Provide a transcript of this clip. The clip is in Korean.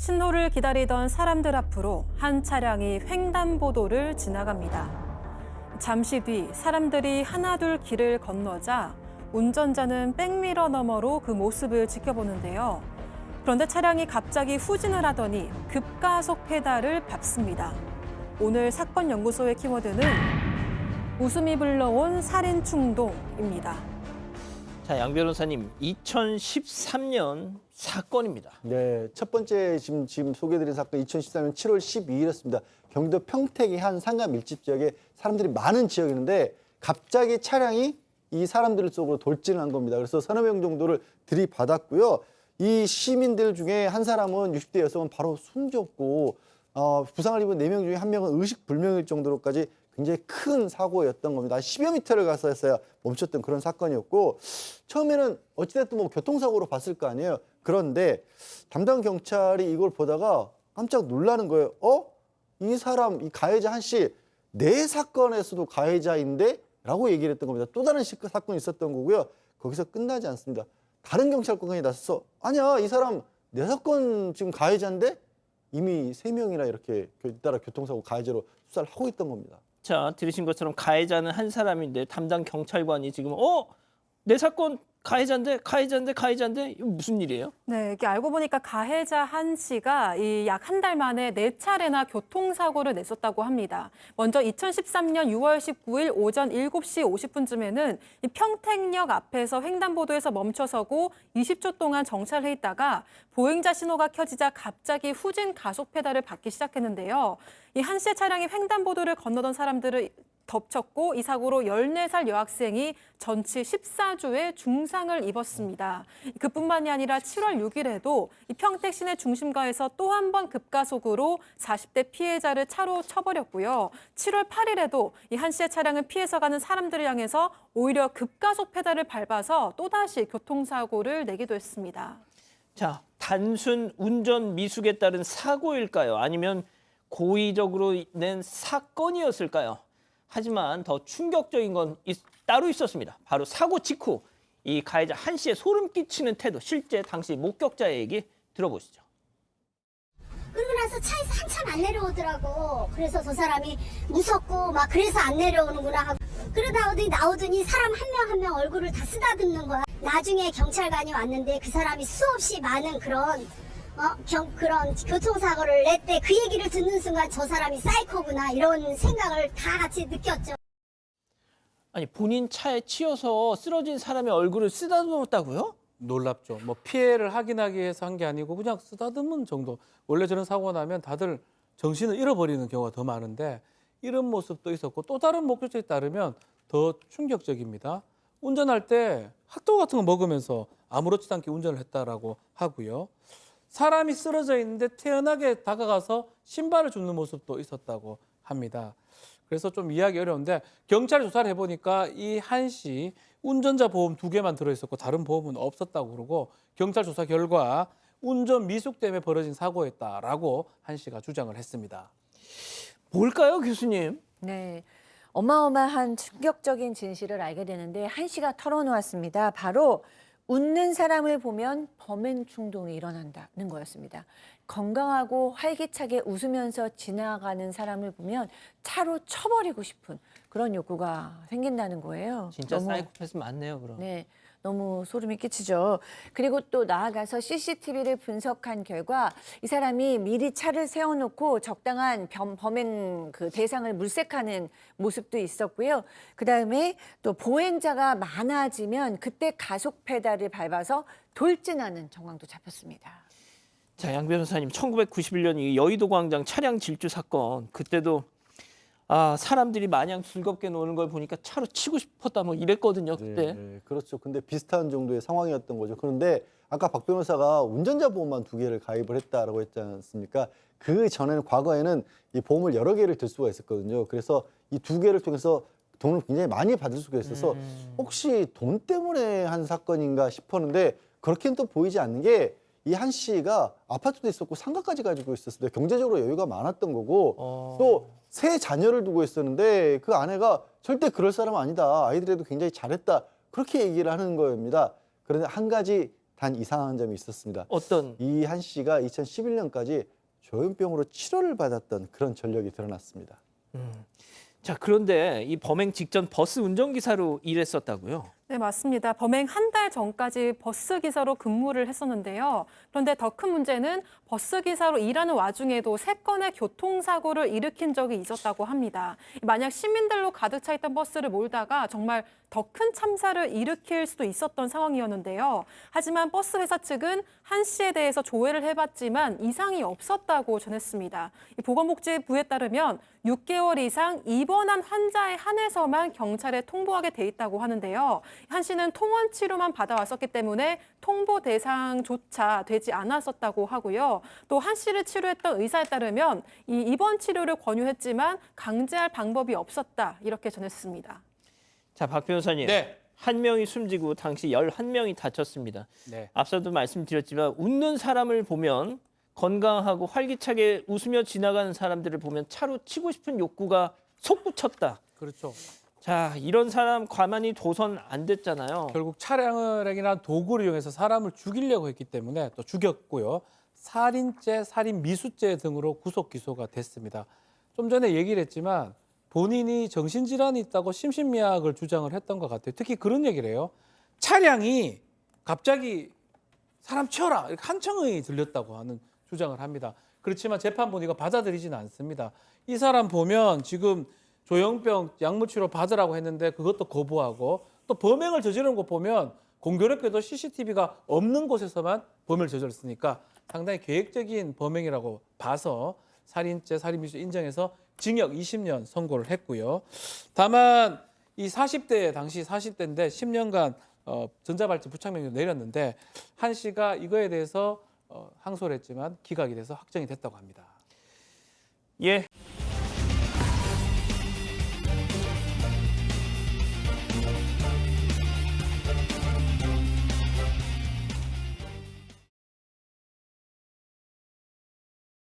신호를 기다리던 사람들 앞으로 한 차량이 횡단보도를 지나갑니다. 잠시 뒤 사람들이 하나둘 길을 건너자 운전자는 백미러 너머로 그 모습을 지켜보는데요. 그런데 차량이 갑자기 후진을 하더니 급가속 페달을 밟습니다. 오늘 사건 연구소의 키워드는 웃음이 불러온 살인 충동입니다. 자, 양 변호사님, 2013년 사건입니다. 네, 첫 번째 지금 소개해드린 사건 2014년 7월 12일이었습니다. 경기도 평택의 한 상가 밀집 지역에 사람들이 많은 지역이었는데 갑자기 차량이 이 사람들 속으로 돌진을 한 겁니다. 그래서 서너 명 정도를 들이받았고요. 이 시민들 중에 한 사람은 60대 여성은 바로 숨졌고 부상을 입은 4명 중에 1명은 의식불명일 정도로까지 굉장히 큰 사고였던 겁니다. 10여 미터를 가서야 멈췄던 그런 사건이었고 처음에는 어찌됐든 뭐 교통사고로 봤을 거 아니에요. 그런데 담당 경찰이 이걸 보다가 깜짝 놀라는 거예요. 이 사람, 이 가해자 한 씨 내 사건에서도 가해자인데? 라고 얘기를 했던 겁니다. 또 다른 사건이 있었던 거고요. 거기서 끝나지 않습니다. 다른 경찰관이 나서서 아니야, 이 사람 내 사건 지금 가해자인데? 이미 3명이나 이렇게 잇따라 교통사고 가해자로 수사를 하고 있던 겁니다. 자, 들으신 것처럼 가해자는 한 사람인데 담당 경찰관이 지금 내 사건 가해자인데 이거 무슨 일이에요? 네, 이게 알고 보니까 가해자 한 씨가 이 약 한 달 만에 4차례나 교통사고를 냈었다고 합니다. 먼저 2013년 6월 19일 오전 7시 50분쯤에는 이 평택역 앞에서 횡단보도에서 멈춰서고 20초 동안 정차를 해 있다가 보행자 신호가 켜지자 갑자기 후진 가속 페달을 밟기 시작했는데요. 이 한 씨의 차량이 횡단보도를 건너던 사람들을 덮쳤고 이 사고로 14살 여학생이 전치 14주의 중상을 입었습니다. 그뿐만이 아니라 7월 6일에도 이 평택 시내 중심가에서 또 한 번 급가속으로 40대 피해자를 차로 쳐버렸고요. 7월 8일에도 이 한 씨의 차량을 피해서 가는 사람들을 향해서 오히려 급가속 페달을 밟아서 또다시 교통사고를 내기도 했습니다. 자, 단순 운전 미숙에 따른 사고일까요? 아니면 고의적으로 낸 사건이었을까요? 하지만 더 충격적인 건 따로 있었습니다. 바로 사고 직후 이 가해자 한 씨의 소름 끼치는 태도, 실제 당시 목격자의 얘기 들어보시죠. 그러고 나서 차에서 한참 안 내려오더라고. 그래서 저 사람이 무섭고 막 그래서 안 내려오는구나 하고 그러다 나오더니 사람 한 명 한 명 얼굴을 다 쓰다듬는 거야. 나중에 경찰관이 왔는데 그 사람이 수없이 많은 그런 교통사고를 냈대. 그 얘기를 듣는 순간 저 사람이 사이코구나 이런 생각을 다 같이 느꼈죠. 아니, 본인 차에 치여서 쓰러진 사람의 얼굴을 쓰다듬었다고요? 놀랍죠. 뭐 피해를 확인하기 위해서 한 게 아니고 그냥 쓰다듬은 정도. 원래 저런 사고가 나면 다들 정신을 잃어버리는 경우가 더 많은데 이런 모습도 있었고 또 다른 목격자에 따르면 더 충격적입니다. 운전할 때 핫도그 같은 거 먹으면서 아무렇지도 않게 운전을 했다라고 하고요. 사람이 쓰러져 있는데 태연하게 다가가서 신발을 줍는 모습도 있었다고 합니다. 그래서 좀 이해하기 어려운데 경찰이 조사를 해보니까 이 한 씨 운전자 보험 2개만 들어있었고 다른 보험은 없었다고 그러고 경찰 조사 결과 운전 미숙 때문에 벌어진 사고였다라고 한 씨가 주장을 했습니다. 뭘까요, 교수님? 네, 어마어마한 충격적인 진실을 알게 되는데 한 씨가 털어놓았습니다. 바로 웃는 사람을 보면 범행 충동이 일어난다는 거였습니다. 건강하고 활기차게 웃으면서 지나가는 사람을 보면 차로 쳐버리고 싶은 그런 욕구가 생긴다는 거예요. 진짜 사이코패스 맞네요, 그럼. 네, 너무 소름이 끼치죠. 그리고 또 나아가서 CCTV를 분석한 결과 이 사람이 미리 차를 세워놓고 적당한 범행 그 대상을 물색하는 모습도 있었고요. 그다음에 또 보행자가 많아지면 그때 가속 페달을 밟아서 돌진하는 정황도 잡혔습니다. 자, 양 변호사님, 1991년 이 여의도 광장 차량 질주 사건, 그때도 사람들이 마냥 즐겁게 노는 걸 보니까 차로 치고 싶었다 뭐 이랬거든요, 그때. 네, 그렇죠. 근데 비슷한 정도의 상황이었던 거죠. 그런데 아까 박 변호사가 운전자 보험만 2개를 가입을 했다라고 했지 않습니까? 그 전에는 과거에는 이 보험을 여러 개를 들 수가 있었거든요. 그래서 이 2개를 통해서 돈을 굉장히 많이 받을 수가 있어서 혹시 돈 때문에 한 사건인가 싶었는데 그렇게는 또 보이지 않는 게 이 한 씨가 아파트도 있었고 상가까지 가지고 있었어요. 경제적으로 여유가 많았던 거고 또 세 자녀를 두고 있었는데 그 아내가 절대 그럴 사람 아니다. 아이들에도 굉장히 잘했다. 그렇게 얘기를 하는 겁니다. 그런데 한 가지 단 이상한 점이 있었습니다. 어떤 이 한 씨가 2011년까지 조현병으로 치료를 받았던 그런 전력이 드러났습니다. 자, 그런데 이 범행 직전 버스 운전기사로 일했었다고요? 네, 맞습니다. 범행 한 달 전까지 버스 기사로 근무를 했었는데요. 그런데 더 큰 문제는 버스 기사로 일하는 와중에도 3건의 교통사고를 일으킨 적이 있었다고 합니다. 만약 시민들로 가득 차 있던 버스를 몰다가 정말 더 큰 참사를 일으킬 수도 있었던 상황이었는데요. 하지만 버스 회사 측은 한 씨에 대해서 조회를 해봤지만 이상이 없었다고 전했습니다. 보건복지부에 따르면 6개월 이상 입원한 환자에 한해서만 경찰에 통보하게 돼 있다고 하는데요. 한 씨는 통원 치료만 받아왔었기 때문에 통보 대상조차 되지 않았었다고 하고요. 또 한 씨를 치료했던 의사에 따르면 이 입원 치료를 권유했지만 강제할 방법이 없었다 이렇게 전했습니다. 자, 박 변호사님. 네. 한 명이 숨지고 당시 11명이 다쳤습니다. 네. 앞서도 말씀드렸지만 웃는 사람을 보면 건강하고 활기차게 웃으며 지나가는 사람들을 보면 차로 치고 싶은 욕구가 솟구쳤다. 그렇죠. 자, 이런 사람 가만히 둬선 안 됐잖아요. 결국 차량이나 도구를 이용해서 사람을 죽이려고 했기 때문에 또 죽였고요. 살인죄, 살인 미수죄 등으로 구속 기소가 됐습니다. 좀 전에 얘기를 했지만 본인이 정신질환이 있다고 심신미약을 주장을 했던 것 같아요. 특히 그런 얘기를 해요. 차량이 갑자기 사람 치워라 이렇게 한청이 들렸다고 하는 주장을 합니다. 그렇지만 재판부 이거 받아들이지는 않습니다. 이 사람 보면 지금 조현병 약물치료 받으라고 했는데 그것도 거부하고 또 범행을 저지른 거 보면 공교롭게도 CCTV가 없는 곳에서만 범행을 저질렀으니까 상당히 계획적인 범행이라고 봐서 살인죄, 살인미수 인정해서 징역 20년 선고를 했고요. 다만 이 40대 당시 40대인데 10년간 전자발찌 부착명령 내렸는데 한 씨가 이거에 대해서 항소를 했지만 기각이 돼서 확정이 됐다고 합니다. 예.